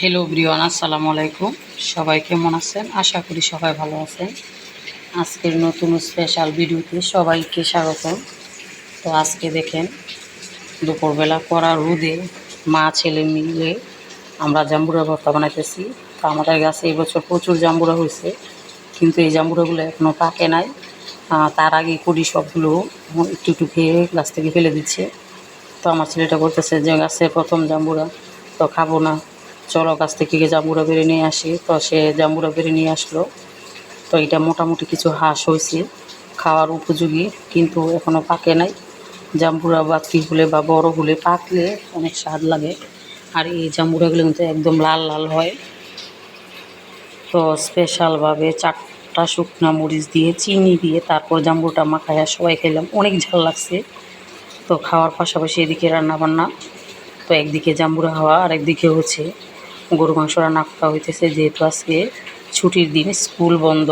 Hello Brian, আসসালামু আলাইকুম। সবাই কেমন আছেন? আশা করি সবাই ভালো আছেন। আজকের নতুন স্পেশাল ভিডিওতে সবাইকে স্বাগতম। তো আজকে দেখেন, দুপুরবেলা কড়া রোদে মা ছেলে মিলে আমরা জাম্বুরা ভর্তা বানাইতেছি। তো আমাদের গাছে এই বছর প্রচুর জাম্বুরা হয়েছে, কিন্তু এই জাম্বুরাগুলো এখনও পাকে নাই। তার আগে কুড়ি সবগুলো একটু একটু খেয়ে গাছ থেকে ফেলে দিচ্ছে। তো আমার ছেলেটা বলতেছে যে গাছে প্রথম জাম্বুরা, তো খাবো না, চলো গাছ থেকে গিয়ে জাম্বুরা বেড়ে নিয়ে আসি। তো সে জাম্বুরা বেড়ে নিয়ে আসলো। তো এটা মোটামুটি কিছু হাঁস হয়েছে, খাওয়ার উপযোগী, কিন্তু এখনও পাকে নাই। জাম্বুরা বাকি হলে বা বড় হলে পাকলে অনেক স্বাদ লাগে। আর এই জাম্বুরাগুলো কিন্তু একদম লাল লাল হয়। তো স্পেশালভাবে 4টা শুকনা মরিচ দিয়ে চিনি দিয়ে তারপর জাম্বুরটা মাখায়া সবাই খেলাম, অনেক ঝাল লাগছে। তো খাওয়ার পাশাপাশি এদিকে রান্নাবান্না। তো একদিকে জাম্বুরা খাওয়া আর একদিকে হচ্ছে গরু মাংস রান্না করা হইতেছে, যেহেতু আজকে ছুটির দিন, স্কুল বন্ধ,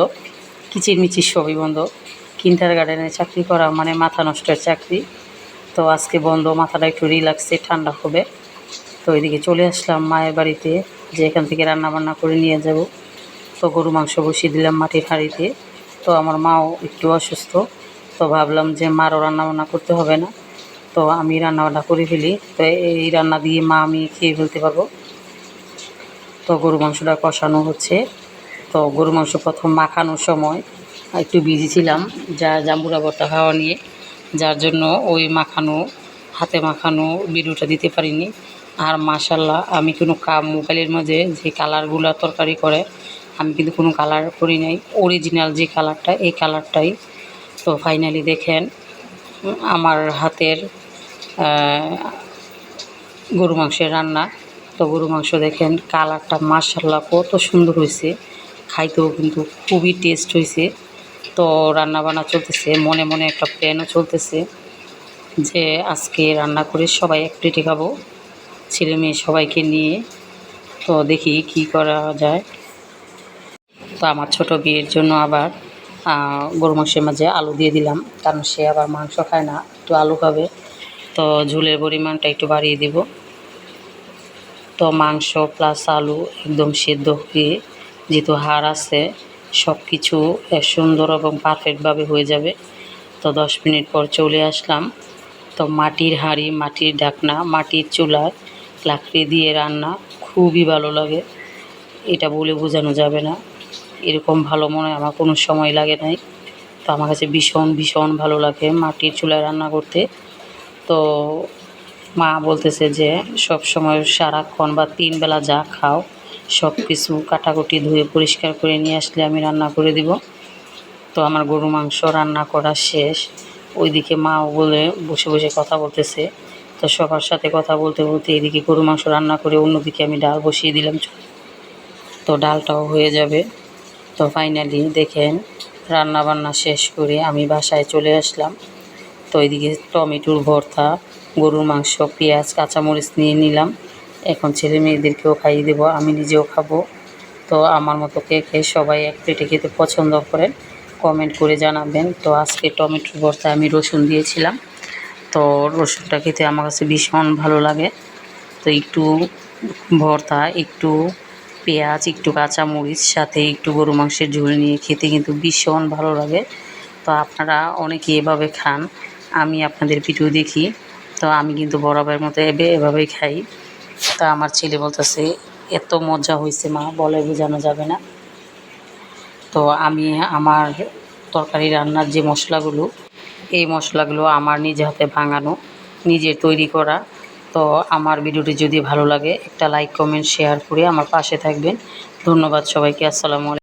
কিচিরমিচির সবই বন্ধ। কিন্ডারগার্টেনে চাকরি করা মানে মাথা নষ্টের চাকরি। তো আজকে বন্ধ, মাথাটা একটু রিল্যাক্সে ঠান্ডা হবে। তো এদিকে চলে আসলাম মায়ের বাড়িতে, যে এখান থেকে রান্নাবান্না করে নিয়ে যাব। তো গরু মাংস বসিয়ে দিলাম মাটির হাঁড়িতে। তো আমার মাও একটু অসুস্থ, তো ভাবলাম যে মারও রান্নাবান্না করতে হবে না, তো আমি রান্নাবান্না করে ফেলি। তো এই রান্না দিয়ে মা আমি খেয়ে ফেলতে পারবো। তো গরু মাংসটা কষানো হচ্ছে। তো গরু মাংস প্রথম মাখানোর সময় একটু বিজি ছিলাম, যা জাম্বুরা ভর্তা খাওয়া নিয়ে, যার জন্য ওই মাখানো, হাতে মাখানো ভিডিওটা দিতে পারিনি। আর মাশাল্লাহ, আমি কোনো মোবাইলের মাঝে যে কালারগুলো তরকারি করে, আমি কিন্তু কোনো কালার করি নাই, অরিজিনাল যে কালারটা এই কালারটাই। তো ফাইনালি দেখেন আমার হাতের গরু মাংসের রান্না। তো গরু মাংস দেখেন কালারটা মাশাল্লাহ কত সুন্দর হয়েছে, খাইতেও কিন্তু খুবই টেস্ট হয়েছে। তো রান্না বান্না চলতেছে, মনে মনে একটা প্ল্যানও চলতেছে যে আজকে রান্না করে সবাই এক প্লেটে খাবো, ছেলে মেয়ে সবাইকে নিয়ে। তো দেখি কি করা যায়। তো আমার ছোট বিয়ের জন্য আবার গরু মাংসের মাঝে আলু দিয়ে দিলাম, কারণ সে আবার মাংস খায় না, একটু আলু খাবে। তো ঝোলের পরিমাণটা একটু বাড়িয়ে দিব। তো মাংস প্লাস আলু একদম সেদ্ধ হয়ে, যেহেতু হাড় আছে, সব কিছু সুন্দর এবং পারফেক্টভাবে হয়ে যাবে। তো 10 মিনিট পর চলে আসলাম। তো মাটির হাঁড়ি, মাটির ঢাকনা, মাটির চুলায় লাকড়ি দিয়ে রান্না খুবই ভালো লাগে, এটা বলে বোঝানো যাবে না। এরকম ভালো মনে হয় আমার কোনো সময় লাগে নাই। তো আমার কাছে ভীষণ ভীষণ ভালো লাগে মাটির চুলায় রান্না করতে। তো মা বলতেছে যে সব সময় সারাক্ষণ বা 3 বেলা যা খাও সব কিছু কাটাকুটি ধুয়ে পরিষ্কার করে নিয়ে আসলে আমি রান্না করে দিব। তো আমার গরু মাংস রান্না করা শেষ। ওইদিকে মাও বলে বসে বসে কথা বলতেছে। তো সবার সাথে কথা বলতে বলতে এদিকে গরু মাংস রান্না করে অন্যদিকে আমি ডাল বসিয়ে দিলাম। তো ডালটাও হয়ে যাবে। তো ফাইনালি দেখেন রান্না বান্না শেষ করে আমি বাসায় চলে আসলাম। তো এদিকে টমেটোর ভর্তা, গরুর মাংস, পেঁয়াজ, কাঁচামরিচ নিয়ে নিলাম। এখন ছেলে মেয়েদেরকেও খাইয়ে দেবো, আমি নিজেও খাবো। তো আমার মতো কে কে সবাই এক প্লেটে খেতে পছন্দ করেন কমেন্ট করে জানাবেন। তো আজকে টমেটোর ভর্তা আমি রসুন দিয়েছিলাম। তো রসুনটা খেতে আমার কাছে ভীষণ ভালো লাগে। তো একটু ভর্তা, একটু পেঁয়াজ, একটু কাঁচামরিচ, সাথে একটু গরু মাংসের ঝোল নিয়ে খেতে কিন্তু ভীষণ ভালো লাগে। তো আপনারা অনেকে এভাবে খান, আমি আপনাদের ভিডিও দেখি। তো আমি কিন্তু বরাবরের মতো এভাবেই খাই। তা আমার ছেলে বলতেছে এত মজা হয়েছে মা, বলে বোঝানো যাবে না। তো আমি আমার তরকারি রান্নার যে মশলাগুলো, এই মশলাগুলো আমার নিজে হাতে ভাঙানো, নিজের তৈরি করা। তো আমার ভিডিওটি যদি ভালো লাগে একটা লাইক কমেন্ট শেয়ার করে আমার পাশে থাকবেন। ধন্যবাদ সবাইকে। আসসালামু আলাইকুম।